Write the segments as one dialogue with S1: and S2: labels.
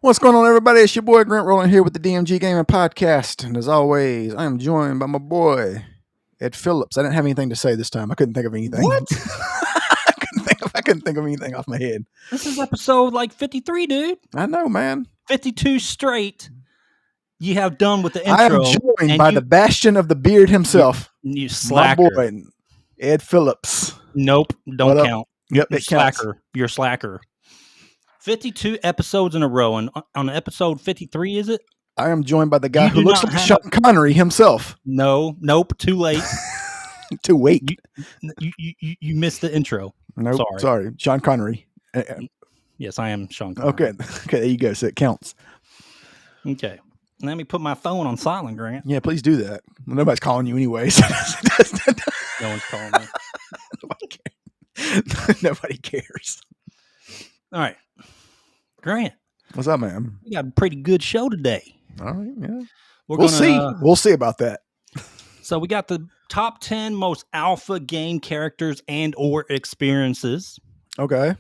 S1: What's going on, everybody? It's your boy Grant Rowland here with the DMG Gaming Podcast. And as always, I am joined by my boy, Ed Phillips. I didn't have anything to say this time. I couldn't think of anything.
S2: What?
S1: I couldn't think of anything off my head.
S2: This is episode like 53, dude.
S1: I know, man.
S2: 52 straight. You have done with the
S1: I am
S2: intro.
S1: joined by the bastion of the beard himself,
S2: You slacker.
S1: my boy, Ed Phillips.
S2: Nope, don't count.
S1: Yep,
S2: You're
S1: it counts.
S2: slacker. You're slacker. 52 episodes in a row, and on episode 53, is it?
S1: I am joined by the guy
S2: You
S1: who
S2: do
S1: looks
S2: not
S1: like
S2: have-
S1: Sean Connery himself.
S2: Nope, too late.
S1: Too weak.
S2: You missed the intro.
S1: Nope, sorry. Sean Connery.
S2: Yes, I am Sean Connery.
S1: Okay, there you go. So it counts.
S2: Okay. Let me put my phone on silent, Grant.
S1: Yeah, please do that. Nobody's calling you anyways.
S2: No one's calling me.
S1: Nobody cares.
S2: All right. Grant,
S1: What's up, man?
S2: we got a pretty good show today.
S1: All right, yeah.
S2: We'll
S1: See. We'll see about that.
S2: So we got the top 10 most alpha game characters and or experiences.
S1: Okay.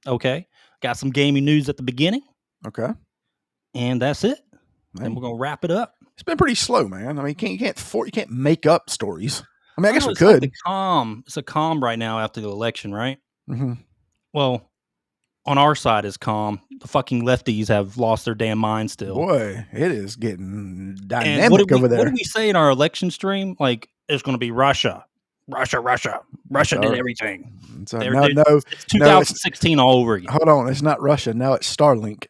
S2: Okay. Got some gaming news at the beginning.
S1: Okay.
S2: And that's it.
S1: Man,
S2: And we're going to wrap it up.
S1: it's been pretty slow, man. I mean, you can't make up stories. I mean, I guess we
S2: It's like
S1: could.
S2: it's a calm right now after the election, right?
S1: Mm-hmm.
S2: Well, on our side is calm. The fucking lefties have lost their damn mind still.
S1: Boy, it is getting
S2: And
S1: dynamic over there.
S2: What did we say in our election stream? Like, it's going to be Russia. Russia did everything.
S1: So,
S2: They're-
S1: no,
S2: It's 2016 all over again.
S1: hold on. It's not Russia. Now it's Starlink.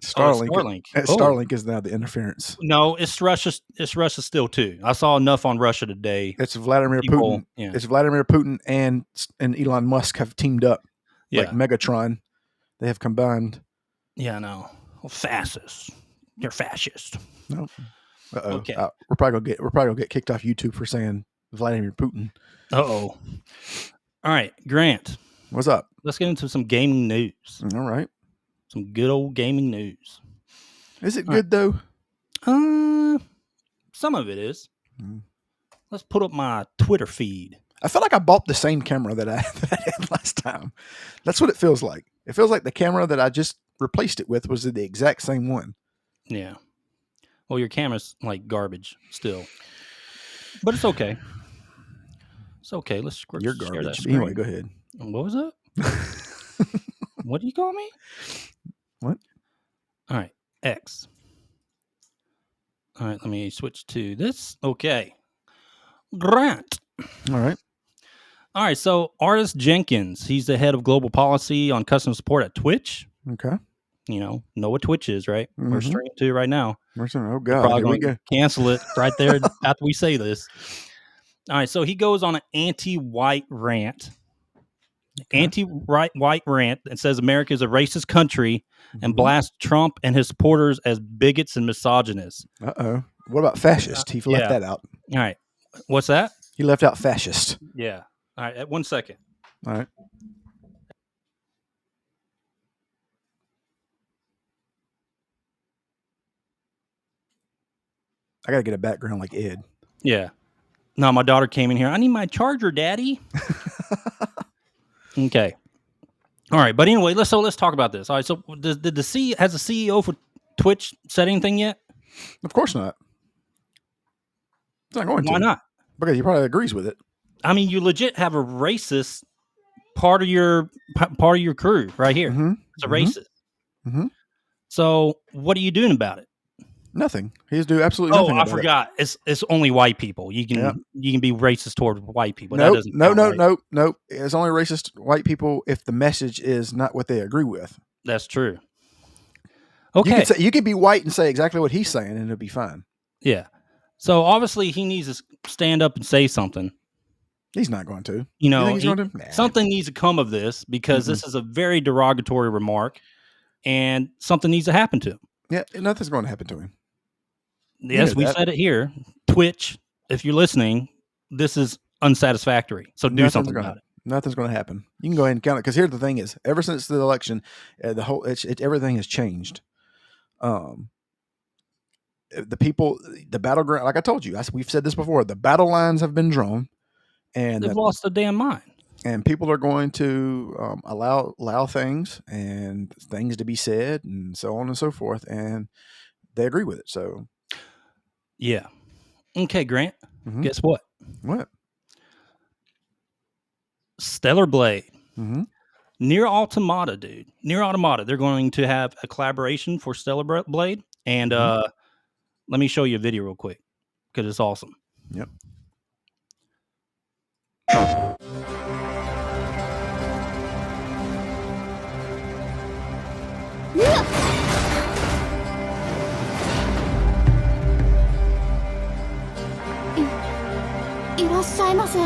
S2: Starlink.
S1: Starlink is now the interference.
S2: No, it's Russia. It's Russia still too. I saw enough on Russia today.
S1: It's Vladimir
S2: People-
S1: Putin.
S2: yeah.
S1: It's Vladimir Putin and Elon Musk have teamed up.
S2: Yeah,
S1: Like Megatron. They have combined.
S2: yeah, no, fascist. You're fascist.
S1: No. Uh-oh.
S2: Okay.
S1: We're probably gonna get kicked off YouTube for saying Vladimir Putin.
S2: Uh-oh. All right, Grant.
S1: What's up?
S2: Let's get into some gaming news.
S1: All right.
S2: Some good old gaming news.
S1: Is it
S2: All
S1: good though?
S2: Some of it is.
S1: Mm.
S2: Let's put up my Twitter feed.
S1: I feel like I bought the same camera that I had last time. That's what it feels like. It feels like the camera that I just replaced it with was the exact same one.
S2: Yeah. Well, your camera's like garbage still, but it's okay. It's okay. Let's
S1: You're
S2: share that
S1: garbage.
S2: screen.
S1: Anyway, go ahead.
S2: What was it? What do you call me?
S1: What?
S2: All right. X. All right. Let me switch to this. Okay. Grant.
S1: All right.
S2: All right. So, Artist Jenkins, he's the head of global policy on customer support at Twitch.
S1: Okay.
S2: You know what Twitch is, right? We're
S1: Mhm.
S2: streaming to it right now.
S1: Oh God.
S2: Probably
S1: Here we
S2: going
S1: go.
S2: to cancel it right there after we say this. All right. So, he goes on an anti-white rant. Anti-white rant and says America is a racist country and
S1: Mhm.
S2: blasts Trump and his supporters as bigots and misogynists.
S1: Uh-oh. What about fascist? He left
S2: yeah.
S1: that out.
S2: All right. What's that?
S1: He left out fascist.
S2: Yeah. All right. 1 second.
S1: All right. I gotta get a background like Ed.
S2: Yeah. No, my daughter came in here. I need my charger, Daddy. Okay. All right. But anyway, let's talk about this. All right. So has the CEO for Twitch said anything yet?
S1: Of course not. It's not going to.
S2: Why not?
S1: Because he probably agrees with it.
S2: I mean, you legit have a racist part of your crew right here.
S1: Mm-hmm.
S2: It's a racist.
S1: Mhm.
S2: So what are you doing about it?
S1: Nothing. He's doing absolutely nothing.
S2: I
S1: about
S2: forgot. It's only white people. You can
S1: Yep.
S2: you can be racist toward white people.
S1: Nope,
S2: That doesn't count, right?
S1: no. It's only racist white people if the message is not what they agree with.
S2: That's true.
S1: You
S2: Okay.
S1: you could be white and say exactly what he's saying, and it'll be fine.
S2: Yeah. So obviously he needs to stand up and say something.
S1: He's not going to.
S2: You
S1: You
S2: know,
S1: think he's going to? Nah.
S2: something needs to come of this because this is a very derogatory remark, and something needs to happen to him.
S1: Yeah, nothing's going to happen to him.
S2: Yes,
S1: know
S2: we
S1: that.
S2: said it here. Twitch, if you're listening, this is unsatisfactory. So do something about it.
S1: Nothing's going to happen. You can go ahead and count it because here's the thing: is ever since the election, everything has changed. The people, the battleground, like I told you, we've said this before. The battle lines have been drawn, and
S2: They've lost their damn mind.
S1: and people are going to allow things and things to be said and so on and so forth, and they agree with it. So,
S2: Yeah. Okay, Grant.
S1: mhm.
S2: Guess what?
S1: What?
S2: Stellar Blade.
S1: Mm-hmm.
S2: Near Automata, dude. Near Automata. They're going to have a collaboration for Stellar Blade. And
S1: Mhm.
S2: let me show you a video real quick because it's awesome.
S1: Yep.
S3: いらっしゃいませ。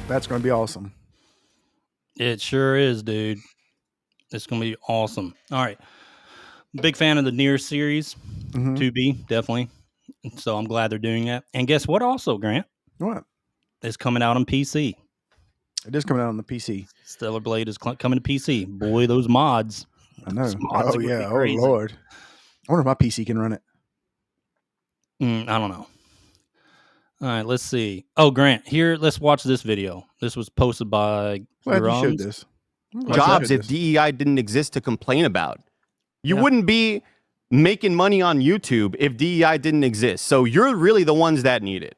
S1: That's going to be awesome.
S2: It sure is, dude. It's going to be awesome. All right. Big fan of the Nier series.
S1: Mhm.
S2: 2B, definitely. So I'm glad they're doing that. And guess what also, Grant?
S1: What?
S2: It's coming out on PC.
S1: It is coming out on the PC.
S2: Stellar Blade is coming to PC. Boy, those mods.
S1: I know.
S2: Those mods are
S1: Oh
S2: gonna be
S1: yeah. Oh
S2: crazy.
S1: Lord. I wonder if my PC can run it.
S2: I don't know. All right, let's see. Oh, Grant, here, let's watch this video. This was posted by
S1: Glad you showed
S2: Grums.
S1: this. I'm glad you
S4: Jobs
S1: showed
S4: if
S1: this.
S4: DEI didn't exist to complain about. You
S2: Yeah.
S4: wouldn't be making money on YouTube if DEI didn't exist. So you're really the ones that need it.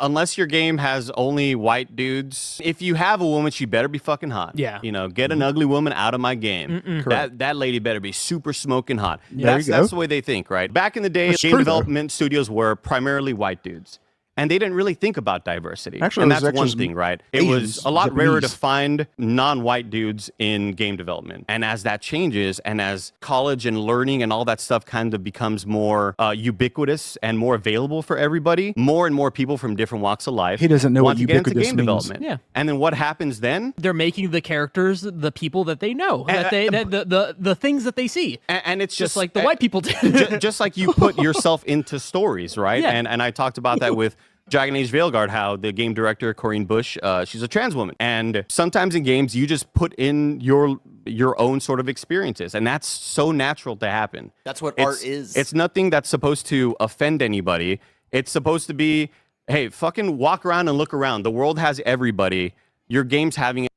S4: Unless your game has only white dudes, if you have a woman, she better be fucking hot.
S5: Yeah.
S4: You know, get an ugly woman out of my game.
S1: Correct.
S4: That lady better be super smoking hot.
S1: There you go.
S4: That's the way they think, right? Back in the day,
S1: That's
S4: game
S1: true, though.
S4: development studios were primarily white dudes. And they didn't really think about diversity.
S1: Actually,
S4: and
S1: it was
S4: that's one
S1: actually
S4: thing, right? It
S1: Asians,
S4: was a lot rarer to
S1: Japanese.
S4: find non-white dudes in game development. And as that changes, and as college and learning and all that stuff kind of becomes more ubiquitous and more available for everybody, more and more people from different walks of life
S1: He doesn't know
S4: want
S1: what
S4: to get into
S1: ubiquitous
S4: game
S1: means.
S4: development.
S5: Yeah.
S4: And then what happens then?
S5: They're making the characters the people that they know, that they the things that they see,
S4: And it's
S5: just
S4: just
S5: like the white people did.
S4: just like you put yourself into stories, right?
S5: Yeah.
S4: And I talked about that with Dragon Age Veilguard, how the game director Corinne Bush, she's a trans woman, and sometimes in games you just put in your own sort of experiences, and that's so natural to happen.
S6: That's what
S4: It's-
S6: art is.
S4: It's nothing that's supposed to offend anybody. It's supposed to be, hey, fucking walk around and look around. The world has everybody. Your game's having it.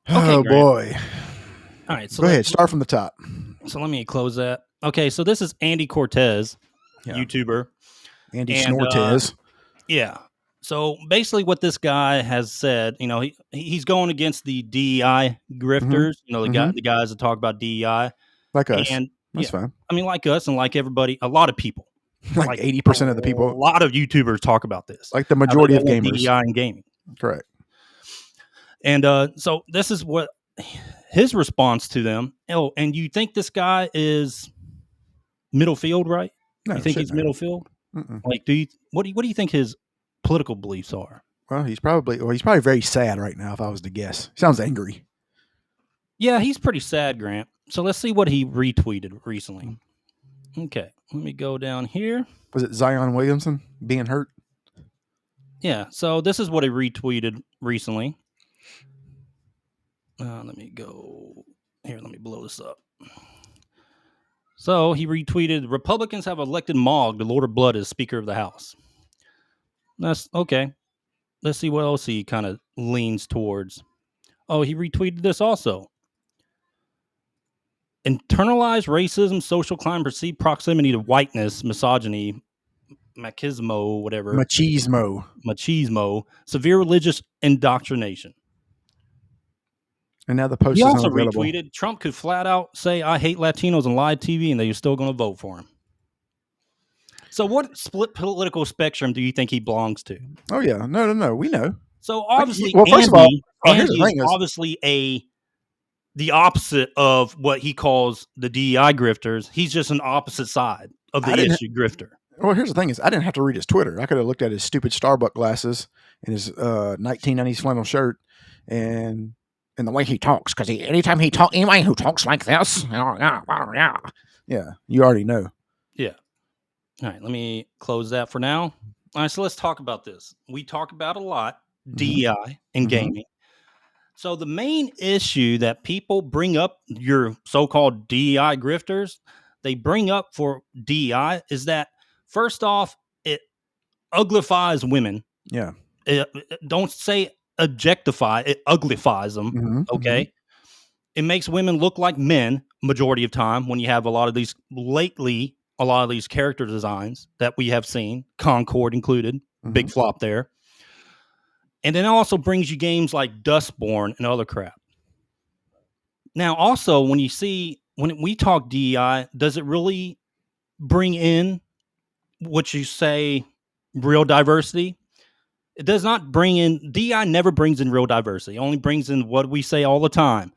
S1: Oh
S2: Grant.
S1: boy.
S2: All right, so
S1: Go ahead. Start from the top.
S2: So let me close that. Okay, so this is Andy Cortez,
S1: Yeah.
S2: YouTuber.
S1: Andy
S2: And,
S1: Snortez.
S2: Yeah. So basically, what this guy has said, you know, he's going against the DEI grifters. You know, the guys that talk about DEI,
S1: Like us.
S2: and
S1: That's
S2: yeah,
S1: fine.
S2: I mean, like us and like everybody, a lot of people,
S1: Like 80% of the
S2: a
S1: people.
S2: lot of YouTubers talk about this.
S1: Like the
S2: How they
S1: majority of
S2: don't want
S1: gamers.
S2: DEI in gaming.
S1: Correct.
S2: And so this is what his response to them. Oh, and you think this guy is middle field, right?
S1: No,
S2: You think
S1: shit,
S2: he's
S1: no.
S2: middle field?
S1: Mm-mm.
S2: Like, what do you think his political beliefs are?
S1: Well, he's probably very sad right now. If I was to guess, sounds angry.
S2: Yeah, he's pretty sad, Grant. So let's see what he retweeted recently. Okay, let me go down here.
S1: Was it Zion Williamson being hurt?
S2: Yeah, so this is what he retweeted recently. Let me go here. Let me blow this up. So he retweeted, Republicans have elected Mogg, the Lord of Blood, as Speaker of the House. That's okay. Let's see what else he kind of leans towards. Oh, he retweeted this also. Internalized racism, social climb, perceived proximity to whiteness, misogyny, machismo, whatever, machismo, severe religious indoctrination.
S1: And now the post
S2: He
S1: is
S2: also
S1: unavailable.
S2: retweeted, Trump could flat out say, I hate Latinos on live TV, and they're still going to vote for him. So what split political spectrum do you think he belongs to?
S1: Oh yeah, no. We know.
S2: So obviously,
S1: Well, first of all,
S2: Andy
S1: here's the
S2: is
S1: thing is-
S2: obviously the opposite of what he calls the DEI grifters. He's just an opposite side of the
S1: I didn't-
S2: issue grifter.
S1: Well, here's the thing is, I didn't have to read his Twitter. I could have looked at his stupid Starbucks glasses and his 1990s flannel shirt, and the way he talks. Because anybody who talks like this, Yeah, you already know.
S2: Yeah. All right, let me close that for now. All right, so let's talk about this. We talk about a lot DEI in
S1: Mhm.
S2: gaming. So the main issue that people bring up, your so-called DEI grifters, they bring up for DEI is that first off, it uglifies women.
S1: Yeah.
S2: Don't say objectify, it uglifies them.
S1: Mhm,
S2: Okay. It makes women look like men majority of time when you have a lot of these character designs that we have seen, Concord included, big flop there. And then it also brings you games like Dustborn and other crap. Now, also, when we talk DEI, does it really bring in what you say real diversity? It does not bring in, DEI never brings in real diversity. It only brings in what we say all the time.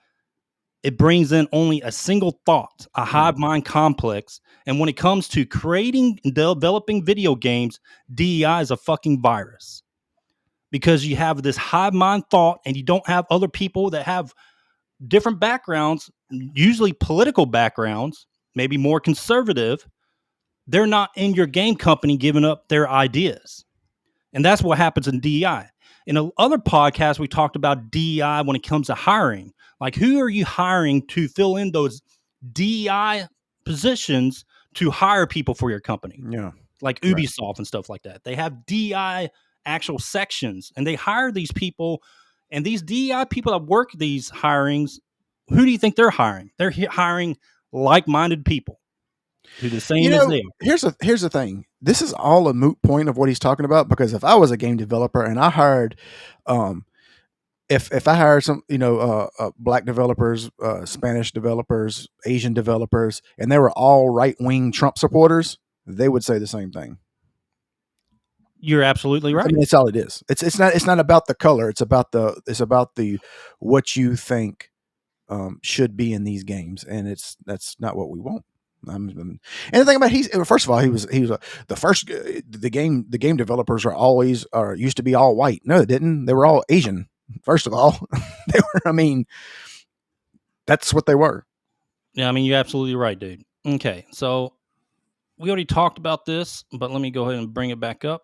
S2: It brings in only a single thought, a hive mind complex. And when it comes to creating and developing video games, DEI is a fucking virus. Because you have this hive mind thought and you don't have other people that have different backgrounds, usually political backgrounds, maybe more conservative. They're not in your game company giving up their ideas. And that's what happens in DEI. In other podcasts, we talked about DEI when it comes to hiring. Like, who are you hiring to fill in those DEI positions to hire people for your company?
S1: Yeah.
S2: Like Ubisoft and stuff like that. They have DEI actual sections and they hire these people. And these DEI people that work these hirings, who do you think they're hiring? They're hiring like-minded people who the same as they are.
S1: Here's the thing. This is all a moot point of what he's talking about, because if I was a game developer and I hired, if I hired some, black developers, Spanish developers, Asian developers, and they were all right wing Trump supporters, they would say the same thing.
S2: You're absolutely right.
S1: I mean, that's all it is. It's not about the color. It's about the what you think should be in these games, and that's not what we want. And the thing about first of all, he was the first the game developers used to be all white. No, they didn't. They were all Asian. First of all, they were. I mean, that's what they were.
S2: Yeah, I mean, you're absolutely right, dude. Okay, so we already talked about this, but let me go ahead and bring it back up.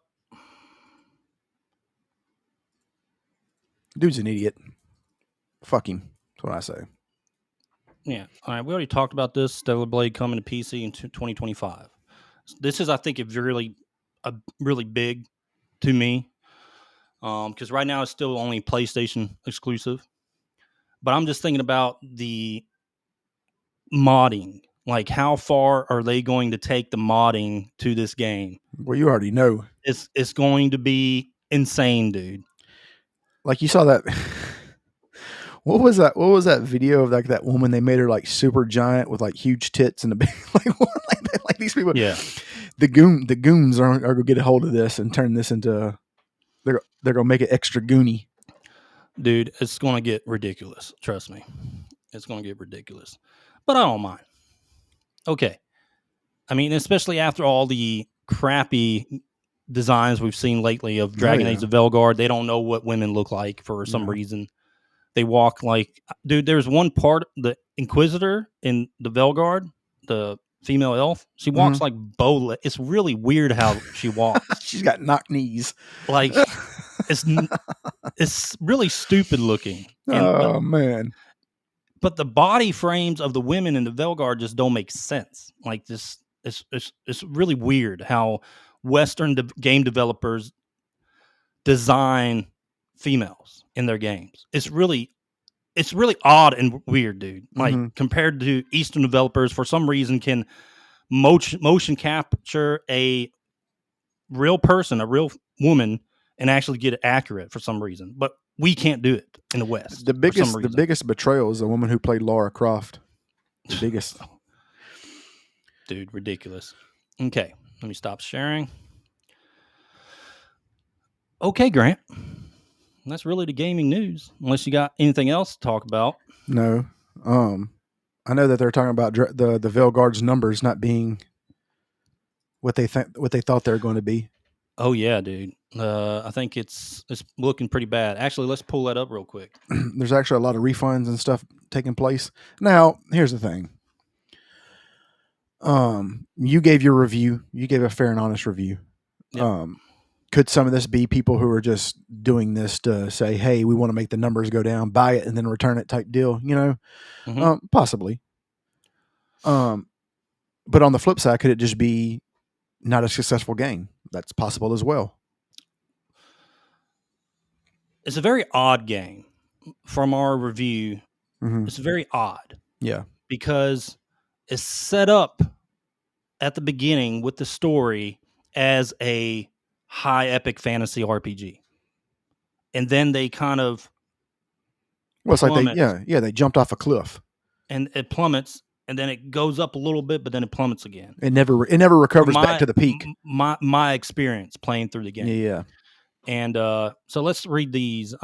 S1: Dude's an idiot. Fuck him. That's what I say.
S2: Yeah. All right. We already talked about this. Stellar Blade coming to PC in 2025. This is, I think, really big to me, because right now it's still only PlayStation exclusive. But I'm just thinking about the modding. Like, how far are they going to take the modding to this game?
S1: Well, you already know.
S2: It's going to be insane, dude.
S1: Like, you saw that. What was that video of like that woman? They made her like super giant with like huge tits and a big like these people.
S2: Yeah.
S1: The goons are going to get a hold of this and turn this into. They're going to make it extra goony.
S2: Dude, it's going to get ridiculous. Trust me. It's going to get ridiculous. But I don't mind. Okay. I mean, especially after all the crappy designs we've seen lately of Dragon Age of Velgard, they don't know what women look like for some reason. They walk like, dude, there's one part, the Inquisitor in the Velgard, the female elf, she walks like bowlet. It's really weird how she walks.
S1: She's got knock knees.
S2: Like, it's really stupid looking.
S1: Man.
S2: But the body frames of the women in the Velgard just don't make sense. Like, this, it's really weird how Western game developers design females in their games. It's really odd and weird, dude. Like, compared to Eastern developers, for some reason, can motion capture a real person, a real woman, and actually get it accurate for some reason. But we can't do it in the West.
S1: The biggest betrayal is the woman who played Lara Croft. The biggest.
S2: Dude, ridiculous. Okay, let me stop sharing. Okay, Grant. That's really the gaming news. Unless you got anything else to talk about.
S1: No. I know that they're talking about the Velgard's numbers not being what they thought they were going to be.
S2: Oh yeah, dude. I think it's looking pretty bad. Actually, let's pull that up real quick.
S1: There's actually a lot of refunds and stuff taking place. Now, here's the thing. You gave your review. You gave a fair and honest review.
S2: Yep.
S1: Could some of this be people who are just doing this to say, "Hey, we want to make the numbers go down, buy it, and then return it," type deal? Possibly. But on the flip side, could it just be not a successful game? That's possible as well.
S2: It's a very odd game. From our review,
S1: Mhm.
S2: it's very odd
S1: Yeah.
S2: because it's set up at the beginning with the story as a high epic fantasy RPG. And then they kind of
S1: Well, it's like they,
S2: plummet.
S1: they jumped off a cliff.
S2: And it plummets, and then it goes up a little bit, but then it plummets again.
S1: It never recovers back to the peak.
S2: My experience playing through the game.
S1: Yeah.
S2: And so let's read these.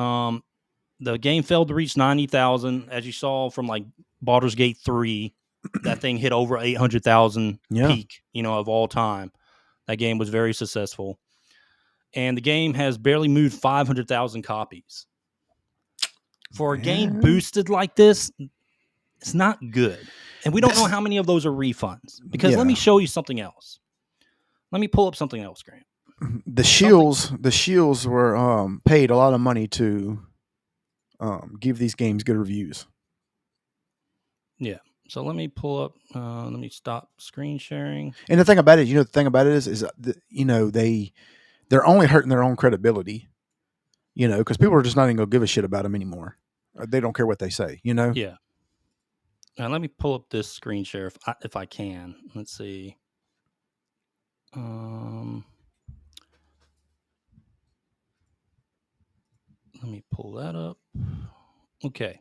S2: The game failed to reach 90,000, as you saw from like Baldur's Gate 3. That thing hit over 800,000 peak, of all time. That game was very successful. And the game has barely moved 500,000 copies. For a game boosted like this, it's not good. And we don't know how many of those are refunds. Because let me show you something else. Let me pull up something else, Grant.
S1: The Shields were paid a lot of money to give these games good reviews.
S2: Yeah. So let me pull up. Let me stop screen sharing.
S1: And the thing about it, is they're only hurting their own credibility. Because people are just not even gonna give a shit about them anymore. They don't care what they say.
S2: Yeah. Now let me pull up this screen share if I can. Let's see. Let me pull that up. Okay.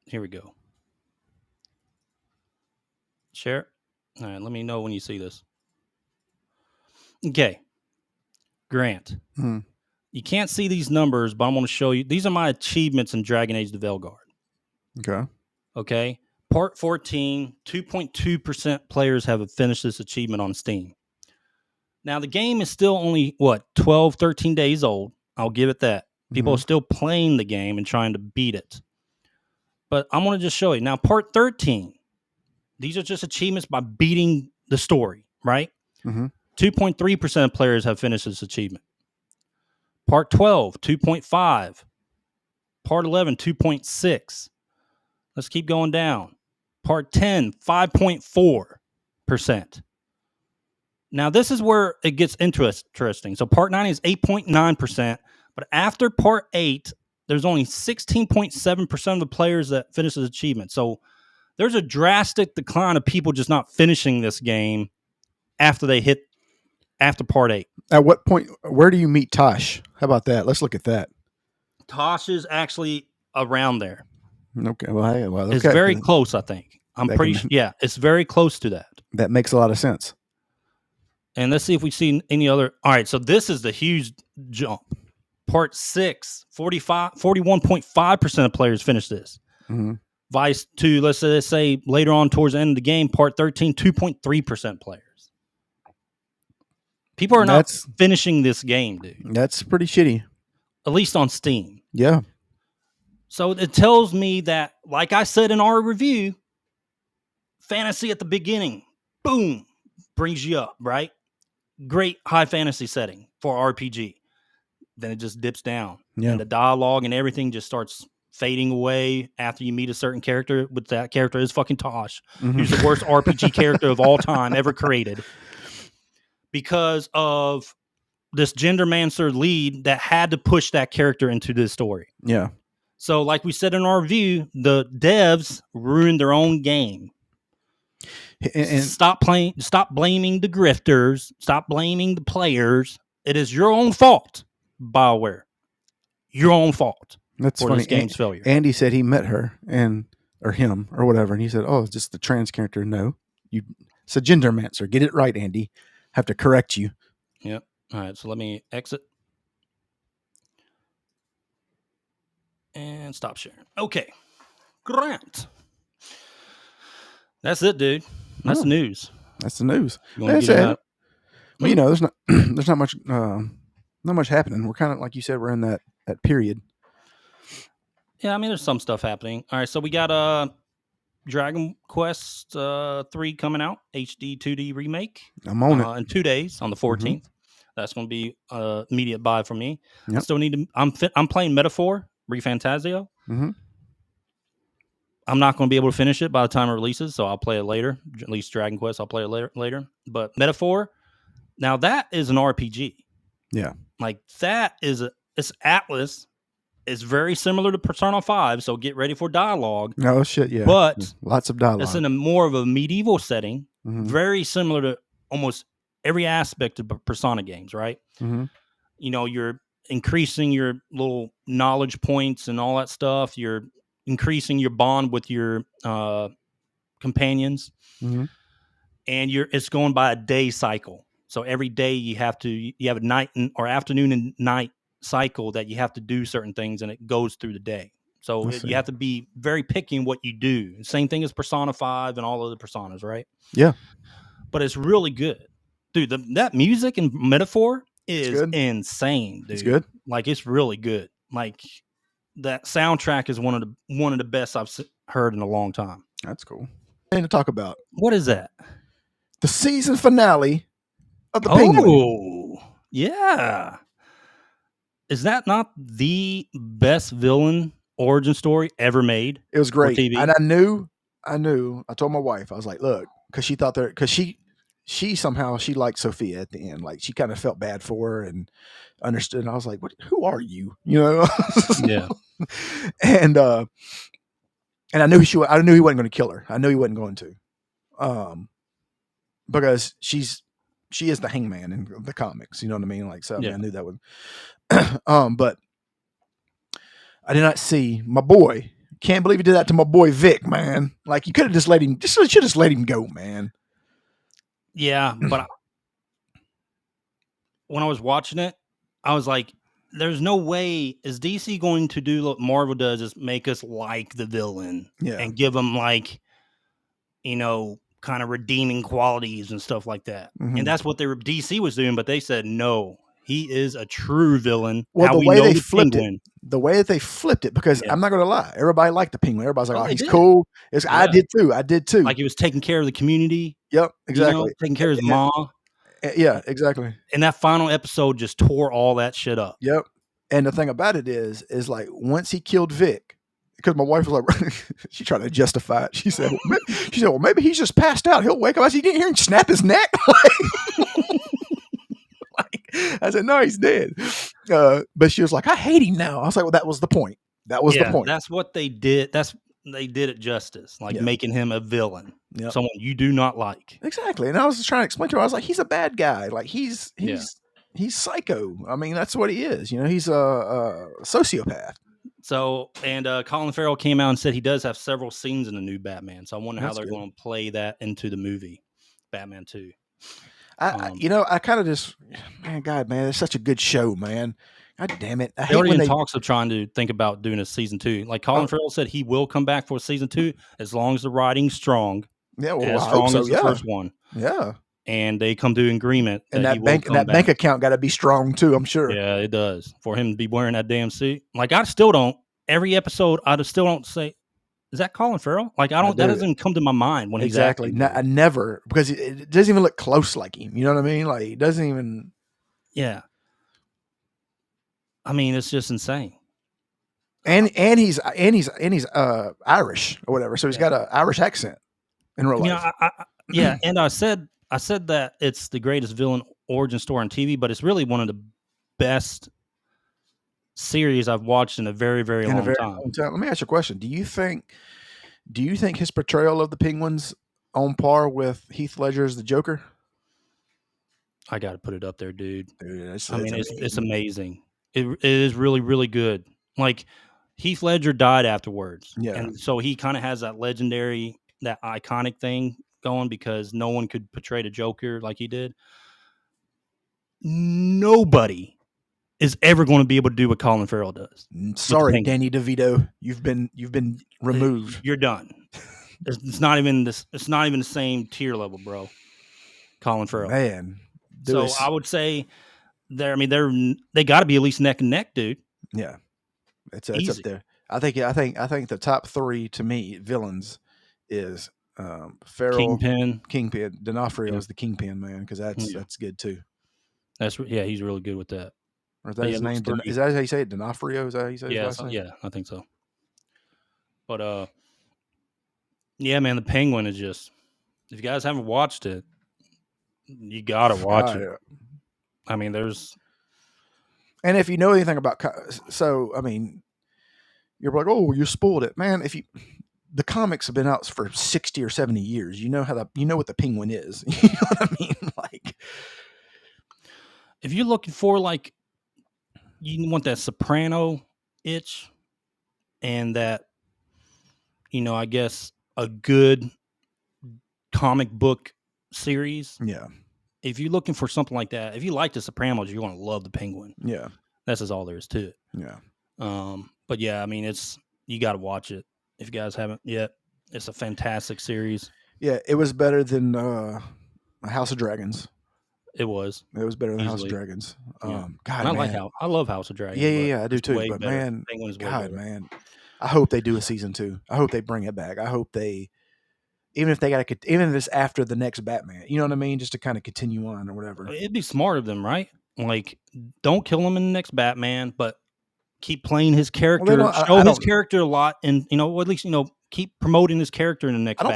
S2: Here we go. Share. All right. Let me know when you see this. Okay. Grant. You can't see these numbers, but I'm going to show you. These are my achievements in Dragon Age the Veilguard. Okay. Part 14, 2.2% players have finished this achievement on Steam. Now, the game is still only, 12, 13 days old. I'll give it that. People are still playing the game and trying to beat it. But I'm going to just show you. Now, part 13, these are just achievements by beating the story, right? 2.3% of players have finished this achievement. Part 12, 2.5. Part 11, 2.6. Let's keep going down. Part 10, 5.4%. Now, this is where it gets interesting. So part 9 is 8.9%. But after part 8, there's only 16.7% of the players that finish this achievement. So there's a drastic decline of people just not finishing this game after part 8.
S1: At what point, where do you meet Tosh? How about that? Let's look at that.
S2: Tosh is actually around there.
S1: Okay. Well,
S2: it's very close, I think. I'm pretty sure. Yeah, it's very close to that.
S1: That makes a lot of sense.
S2: And let's see if we see any other. All right, so this is the huge jump. Part 6, 41.5% of players finish this. Vice 2, let's say later on towards the end of the game, part 13, 2.3% players. People are not finishing this game, dude.
S1: That's pretty shitty.
S2: At least on Steam.
S1: Yeah.
S2: So it tells me that, like I said in our review, fantasy at the beginning, boom, brings you up, right? Great high fantasy setting for RPG. Then it just dips down.
S1: Yeah.
S2: And the dialogue and everything just starts fading away after you meet a certain character. But that character is fucking Tosh, who's the worst RPG character of all time ever created. Because of this Gendermancer lead that had to push that character into this story.
S1: Yeah.
S2: So like we said in our review, the devs ruined their own game. And stop blaming the grifters. Stop blaming the players. It is your own fault, BioWare. Your own fault.
S1: That's
S2: for
S1: funny.
S2: This game's failure.
S1: Andy said he met her or him or whatever, and he said, "Oh, it's just the trans character." No, it's a Gendermancer. Get it right, Andy. Have to correct you.
S2: Yep. All right. So let me exit and stop sharing. Okay, Grant. That's it, dude. That's the news.
S1: That's the news.
S2: That's it.
S1: Well, there's not much happening. We're kind of like you said, we're in that period.
S2: Yeah, I mean, there's some stuff happening. All right, so we got Dragon Quest 3 coming out, HD 2D remake
S1: I'm on it.
S2: in 2 days on the 14th. That's going to be immediate buy for me. I
S1: Yep.
S2: still need to. I'm playing Metaphor ReFantazio.
S1: Mm-hmm.
S2: I'm not going to be able to finish it by the time it releases, so I'll play it later. At least Dragon Quest, I'll play it later. But Metaphor, now that is an RPG.
S1: Yeah.
S2: Like that is it's Atlas. It's very similar to Persona 5, so get ready for dialogue.
S1: Oh shit, yeah.
S2: But
S1: lots of dialogue.
S2: it's in a more of a medieval setting,
S1: Mhm.
S2: very similar to almost every aspect of Persona games, right?
S1: Mhm.
S2: You know, you're increasing your little knowledge points and all that stuff. You're increasing your bond with your companions,
S1: Mhm.
S2: and it's going by a day cycle. So every day you have a night or afternoon and night cycle that you have to do certain things, and it goes through the day. So
S1: I see.
S2: you have to be very picky in what you do. Same thing as Persona 5 and all other Personas, right?
S1: Yeah.
S2: But it's really good. Dude, that music and Metaphor is
S1: good.
S2: insane, dude.
S1: It's good.
S2: Like it's really good. Like that soundtrack is one of the best I've heard in a long time.
S1: That's cool. And to talk about
S2: What is that?
S1: the season finale of the Penguin.
S2: Oh, yeah. Is that not the best villain origin story ever made?
S1: It was great.
S2: TV?
S1: And I knew. I told my wife, I was like, look, because she thought because she somehow she liked Sophia at the end. Like she kind of felt bad for her and understood. And I was like, who are you? You know?
S2: Yeah.
S1: And I knew I knew he wasn't going to kill her. I knew he wasn't going to. Because she is the Hangman in the comics. You know what I mean? Like, so I mean,
S2: Yeah.
S1: I knew that would. But I did not see my boy. Can't believe he did that to my boy Vic, man. Like you could have just let him. Should just let him go, man.
S2: Yeah, but when I was watching it, I was like, "There's no way is DC going to do what Marvel does, is make us like the villain
S1: Yeah.
S2: and give him like, you know, kind of redeeming qualities and stuff like that."
S1: Mhm.
S2: And that's what DC was doing, but they said no. He is a true villain.
S1: Well,
S2: How
S1: the
S2: we
S1: way
S2: know
S1: they
S2: the
S1: flipped
S2: Penguin.
S1: the way that they flipped it, because
S2: Yeah.
S1: I'm not going to lie, everybody liked the Penguin. Everybody's like,
S2: Oh,
S1: "Oh,
S2: they
S1: he's
S2: did.
S1: cool." I
S2: Yeah.
S1: did too.
S2: Like he was taking care of the community.
S1: Yep, exactly.
S2: You know, taking care of his mom.
S1: Yeah, exactly.
S2: And that final episode just tore all that shit up.
S1: Yep. And the thing about it is like once he killed Vic, because my wife was like, she tried to justify it. She said, well, maybe he's just passed out. He'll wake up. I said, you didn't hear him snap his neck? I said, no, he's dead. But she was like, I hate him now. I was like, well, that was the point. That was the point.
S2: That's what they did. They did it justice, like making him a villain, someone you do not like.
S1: Exactly. And I was just trying to explain to her, I was like, he's a bad guy. Like he's psycho. I mean, that's what he is. You know, he's a sociopath.
S2: So, and Colin Farrell came out and said he does have several scenes in the new Batman. So I wonder how they're going to play that into the movie, Batman 2.
S1: I kind of just, man, it's such a good show, man. God damn it.
S2: They're already in talks of trying to think about doing a season 2. Like Colin Farrell said, he will come back for season 2 as long as the writing's strong.
S1: Yeah, well,
S2: as strong as the first one.
S1: Yeah.
S2: And they come to agreement
S1: and that bank account got to be strong too, I'm sure.
S2: Yeah, it does. For him to be wearing that damn suit. Like I still don't, every episode I still don't say, is that Colin Farrell? Like that doesn't come to my mind when he's acting.
S1: I never, because it doesn't even look close like him. You know what I mean? Like it doesn't even.
S2: Yeah. I mean, it's just insane.
S1: And he's Irish or whatever, so he's got an Irish accent in real life.
S2: Yeah, and I said that it's the greatest villain origin story on TV, but it's really one of the best series I've watched in a very, very long time.
S1: Let me ask you a question. Do you think his portrayal of the Penguin's on par with Heath Ledger's The Joker?
S2: I got to put it up there, dude.
S1: It's
S2: amazing. It is really, really good. Like Heath Ledger died afterwards.
S1: Yeah.
S2: And so he kind of has that legendary, that iconic thing going because no one could portray the Joker like he did. Nobody is ever going to be able to do what Colin Farrell does.
S1: Sorry, Danny DeVito, you've been removed.
S2: You're done. It's not even this. It's not even the same tier level, bro. Colin Farrell,
S1: man.
S2: So I would say they got to be at least neck and neck, dude.
S1: Yeah, it's up there. I think the top 3 to me villains is Farrell
S2: Kingpin.
S1: D'Onofrio
S2: Yeah.
S1: is the Kingpin, man, because that's good too.
S2: He's really good with that.
S1: Or is that his name?
S2: those
S1: Is that how you say it? D'Onofrio? Is that how you say his
S2: Yeah,
S1: last name?
S2: yeah, I think so. But yeah, man, the Penguin is just. If you guys haven't watched it, you gotta watch it. I mean, there's.
S1: And if you know anything about, so I mean, you're like, oh, you spoiled it, man. The comics have been out for 60 or 70 years. You know what the Penguin is. You know what I mean? Like,
S2: if you're looking for like, you want that Soprano itch, and that, I guess a good comic book series.
S1: yeah,
S2: If you're looking for something like that, if you like the Sopranos, you're gonna love the Penguin.
S1: yeah,
S2: That's just all there is to it.
S1: yeah.
S2: But yeah, I mean, you got to watch it if you guys haven't yet. It's a fantastic series.
S1: Yeah, it was better than House of Dragons.
S2: It was.
S1: It was better than House of
S2: Easily.
S1: Dragons.
S2: Yeah.
S1: God,
S2: And
S1: man.
S2: I love House of Dragons.
S1: Yeah, I do
S2: it's
S1: too.
S2: way
S1: But
S2: better.
S1: man,
S2: Penguin is way
S1: God,
S2: better.
S1: man, I hope they do a season 2. I hope they bring it back. I hope they, even if it's after the next Batman, you know what I mean, just to kind of continue on or whatever.
S2: It'd be smart of them, right? Like, don't kill him in the next Batman, but keep playing his character. Show his character a lot, and at least keep promoting his character in the next.
S1: I don't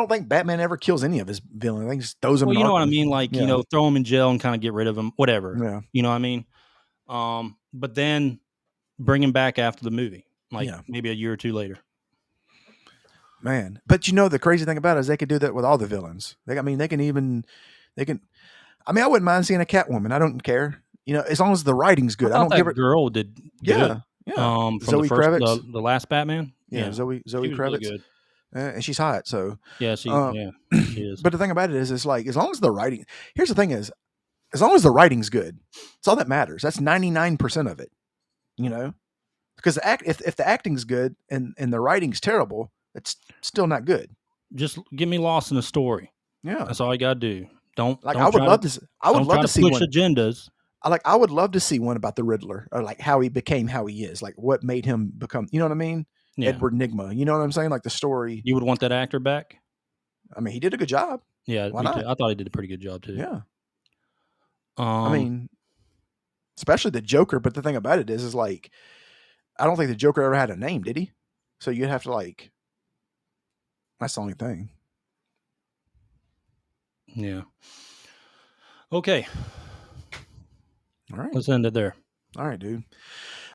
S1: think Batman ever kills any of his villains. I think he just throws them.
S2: Well,
S1: in
S2: you know what I
S1: Arkham.
S2: mean, like throw him in jail and kind of get rid of him, whatever.
S1: Yeah.
S2: You know what I mean? But then bring him back after the movie, like maybe a year or two later.
S1: Man, but the crazy thing about it is they could do that with all the villains. I wouldn't mind seeing a Catwoman. I don't care. As long as the writing's good. I don't give her.
S2: Girl did good.
S1: Yeah.
S2: From
S1: Zoe
S2: the first,
S1: Kravitz.
S2: the last Batman.
S1: Yeah. Zoe Kravitz.
S2: Really good.
S1: And she's hot. So
S2: yeah, she is.
S1: But the thing about it is, it's like, as long as the writing. Here's the thing: is as long as the writing's good, it's all that matters. That's 99% of it. Because if the acting's good and the writing's terrible, it's still not good.
S2: Just get me lost in the story.
S1: Yeah,
S2: that's all I gotta do. Don't
S1: like I would love to see
S2: push agendas.
S1: I would love to see one about the Riddler, or like how he became how he is, like what made him become. You know what I mean? Yeah. Edward Nygma. You know what I'm saying? Like the story.
S2: You would want that actor back?
S1: I mean, he did a good job.
S2: Yeah, me too. I thought he did a pretty good job too.
S1: Yeah. I mean, especially the Joker. But the thing about it is like, I don't think the Joker ever had a name, did he? So you'd have to like. That's the only thing.
S2: Yeah. Okay.
S1: All right.
S2: Let's end it there.
S1: All right, dude.